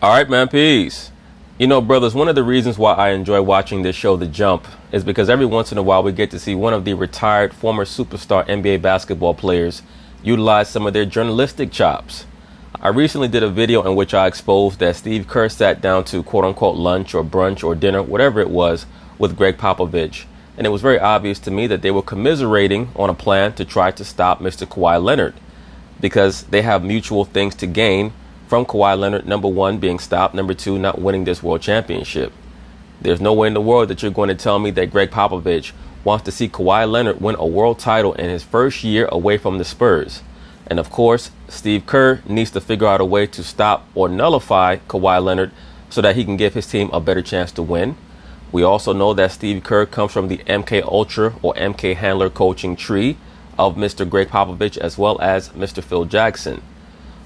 All right, man, peace. You know, brothers, one of the reasons why I enjoy watching this show, The Jump, is because every once in a while we get to see one of the retired former superstar NBA basketball players utilize some of their journalistic chops. I recently did a video in which I exposed that Steve Kerr sat down to quote-unquote lunch or brunch or dinner, whatever it was, with Greg Popovich. And it was very obvious to me that they were commiserating on a plan to try to stop Mr. Kawhi Leonard because they have mutual things to gain from Kawhi Leonard, number one, being stopped, number two, not winning this world championship. There's no way in the world that you're going to tell me that Greg Popovich wants to see Kawhi Leonard win a world title in his first year away from the Spurs. And of course, Steve Kerr needs to figure out a way to stop or nullify Kawhi Leonard so that he can give his team a better chance to win. We also know that Steve Kerr comes from the MK Ultra or MK Handler coaching tree of Mr. Greg Popovich as well as Mr. Phil Jackson.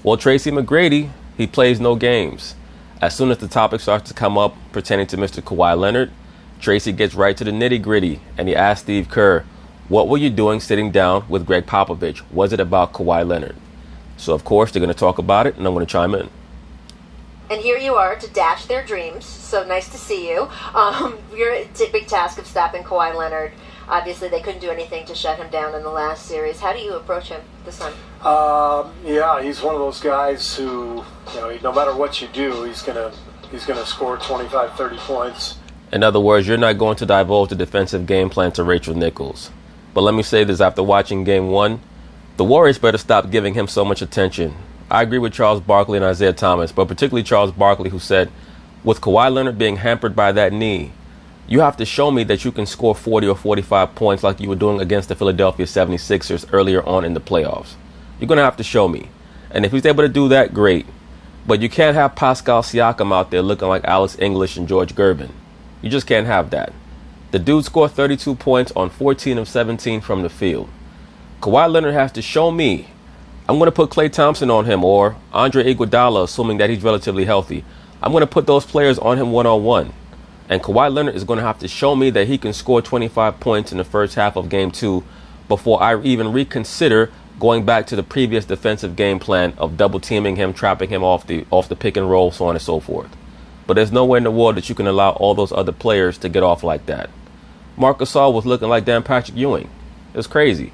Well, Tracy McGrady, he plays no games. As soon as the topic starts to come up pertaining to Mr. Kawhi Leonard, Tracy gets right to the nitty-gritty and he asks Steve Kerr, what were you doing sitting down with Greg Popovich? Was it about Kawhi Leonard? So, of course, they're going to talk about it and I'm going to chime in. And here you are to dash their dreams. So nice to see you. It's a big task of stopping Kawhi Leonard. Obviously, they couldn't do anything to shut him down in the last series. How do you approach him this time? Yeah, he's one of those guys who, no matter what you do, he's gonna score 25, 30 points. In other words, you're not going to divulge the defensive game plan to Rachel Nichols. But let me say this, after watching Game 1, the Warriors better stop giving him so much attention. I agree with Charles Barkley and Isaiah Thomas, but particularly Charles Barkley, who said, with Kawhi Leonard being hampered by that knee, you have to show me that you can score 40 or 45 points like you were doing against the Philadelphia 76ers earlier on in the playoffs. You're going to have to show me. And if he's able to do that, great. But you can't have Pascal Siakam out there looking like Alex English and George Gervin. You just can't have that. The dude scored 32 points on 14 of 17 from the field. Kawhi Leonard has to show me. I'm going to put Klay Thompson on him or Andre Iguodala, assuming that he's relatively healthy. I'm going to put those players on him one-on-one. And Kawhi Leonard is going to have to show me that he can score 25 points in the first half of Game 2 before I even reconsider going back to the previous defensive game plan of double-teaming him, trapping him off the pick and roll, so on and so forth. But there's no way in the world that you can allow all those other players to get off like that. Marc Gasol was looking like Dan Patrick Ewing. It's crazy.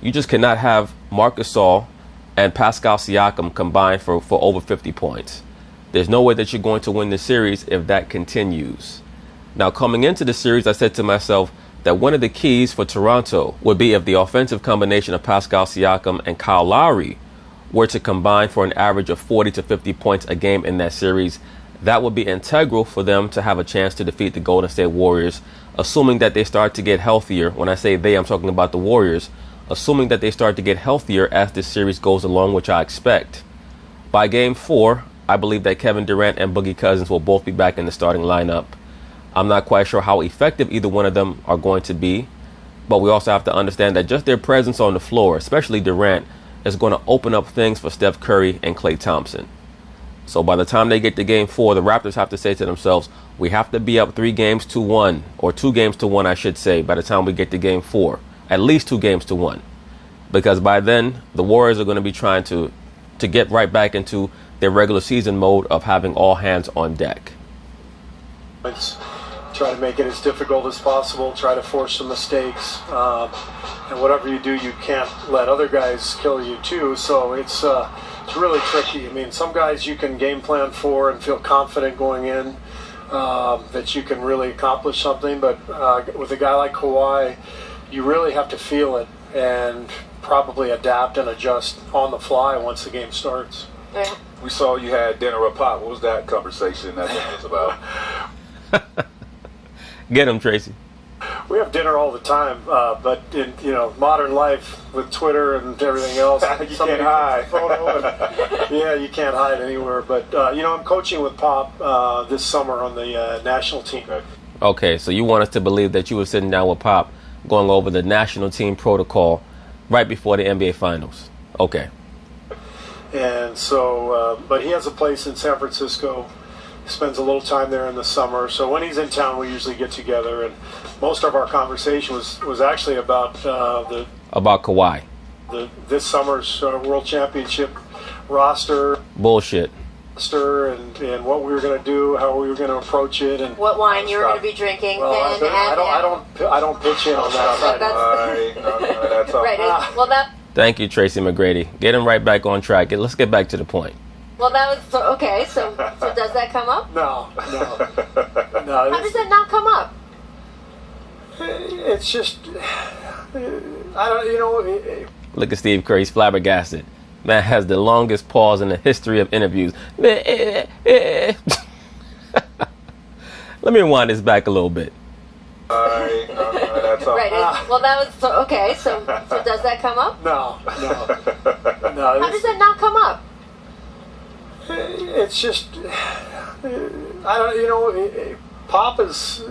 You just cannot have Marc Gasol and Pascal Siakam combined for over 50 points. There's no way that you're going to win the series if that continues. Now, coming into the series, I said to myself that one of the keys for Toronto would be if the offensive combination of Pascal Siakam and Kyle Lowry were to combine for an average of 40 to 50 points a game in that series. That would be integral for them to have a chance to defeat the Golden State Warriors, assuming that they start to get healthier. When I say they, I'm talking about the Warriors. Assuming that they start to get healthier as this series goes along, which I expect. By Game 4, I believe that Kevin Durant and Boogie Cousins will both be back in the starting lineup. I'm not quite sure how effective either one of them are going to be, but we also have to understand that just their presence on the floor, especially Durant, is going to open up things for Steph Curry and Klay Thompson. So by the time they get to Game 4, the Raptors have to say to themselves, we have to be up 3-1, or 2-1, I should say, by the time we get to Game 4. At least 2-1. Because by then, the Warriors are going to be trying to get right back into their regular season mode of having all hands on deck. Try to make it as difficult as possible. Try to force some mistakes. And whatever you do, you can't let other guys kill you too. So it's really tricky. I mean, some guys you can game plan for and feel confident going in that you can really accomplish something. But with a guy like Kawhi, you really have to feel it and probably adapt and adjust on the fly once the game starts. Yeah. We saw you had dinner with Pop. What was that conversation that was about? Get him, Tracy. We have dinner all the time, but in modern life with Twitter and everything else, you can't hide. Yeah, you can't hide anywhere. But I'm coaching with Pop this summer on the national team. Okay, so you want us to believe that you were sitting down with Pop going over the national team protocol right before the NBA Finals. Okay. And so, but he has a place in San Francisco. He spends a little time there in the summer. So when he's in town, we usually get together. And most of our conversation was actually about about Kawhi. This summer's World Championship roster. Bullshit. and what we were going to do, how we were going to approach it, and what wine you were going to be drinking. Well, I don't pitch in on that side. That's all. Right. Well, that. Thank you, Tracy McGrady. Get him right back on track. Let's get back to the point. Well, that was okay. So does that come up? No. How does that not come up? It's just I don't. Look at Steve Kerr. He's flabbergasted. Man has the longest pause in the history of interviews. Let me rewind this back a little bit. That's all. Right. Well, that was okay. So does that come up? No. How does that not come up? It's just I don't. Pop is.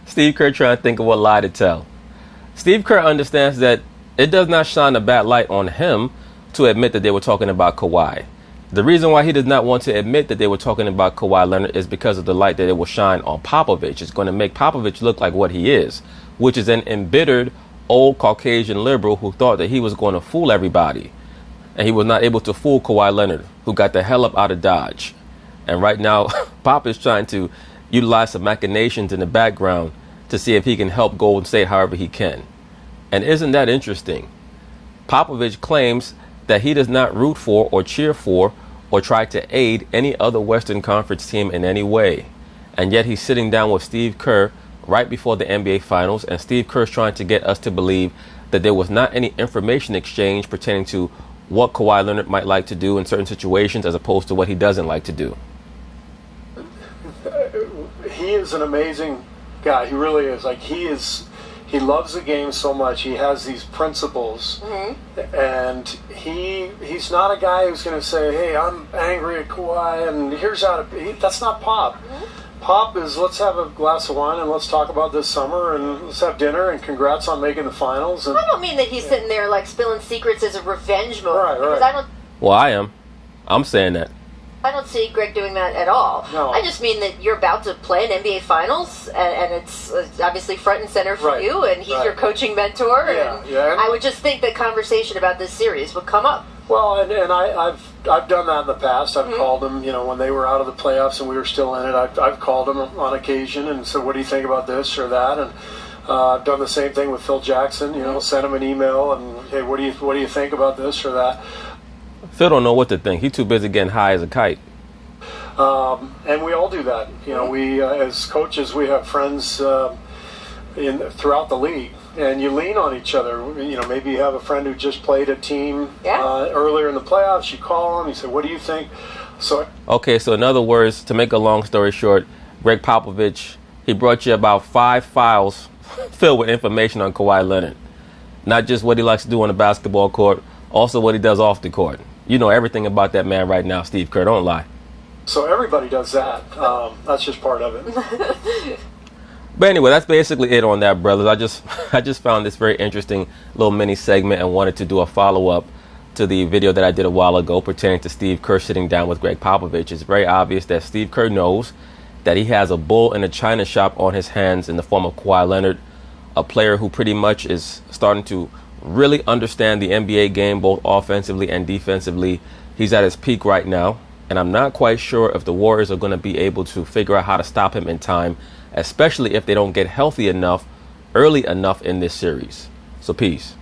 Steve Kerr trying to think of what lie to tell. Steve Kerr understands that it does not shine a bad light on him to admit that they were talking about Kawhi. The reason why he does not want to admit that they were talking about Kawhi Leonard is because of the light that it will shine on Popovich. It's going to make Popovich look like what he is, which is an embittered old Caucasian liberal who thought that he was going to fool everybody. And he was not able to fool Kawhi Leonard, who got the hell up out of Dodge. And right now, Pop is trying to utilize some machinations in the background to see if he can help Golden State however he can. And isn't that interesting? Popovich claims that he does not root for or cheer for or try to aid any other Western Conference team in any way. And yet he's sitting down with Steve Kerr right before the NBA Finals, and Steve Kerr's trying to get us to believe that there was not any information exchange pertaining to what Kawhi Leonard might like to do in certain situations as opposed to what he doesn't like to do. He is an amazing guy. He really is. He loves the game so much. He has these principles, and he's not a guy who's going to say, "Hey, I'm angry at Kawhi, and here's how to." That's not Pop. Pop is, let's have a glass of wine and let's talk about this summer and let's have dinner and congrats on making the finals. And I don't mean that he's sitting there like spilling secrets as a revenge mode. Right. Because Well, I am. I'm saying that. I don't see Greg doing that at all. No. I just mean that you're about to play an NBA Finals, and it's obviously front and center for you, and he's your coaching mentor. And I would just think that conversation about this series would come up. Well, and I've done that in the past. I've called them, when they were out of the playoffs and we were still in it. I've called them on occasion and said, "What do you think about this or that?" And I've done the same thing with Phil Jackson. Sent him an email and, "Hey, what do you think about this or that?" Phil don't know what to think. He's too busy getting high as a kite. And we all do that. We as coaches, we have friends throughout the league, and you lean on each other. Maybe you have a friend who just played a team earlier in the playoffs. You call him. You say, "What do you think?" So in other words, to make a long story short, Greg Popovich, he brought you about 5 files filled with information on Kawhi Leonard. Not just what he likes to do on the basketball court, also what he does off the court. You know everything about that man right now, Steve Kerr. Don't lie. So everybody does that. That's just part of it. But anyway, that's basically it on that, brothers. I just found this very interesting little mini segment and wanted to do a follow-up to the video that I did a while ago pertaining to Steve Kerr sitting down with Greg Popovich. It's very obvious that Steve Kerr knows that he has a bull in a china shop on his hands in the form of Kawhi Leonard, a player who pretty much is starting to really understand the NBA game, both offensively and defensively. He's at his peak right now, and I'm not quite sure if the Warriors are going to be able to figure out how to stop him in time, especially if they don't get healthy enough early enough in this series. So peace.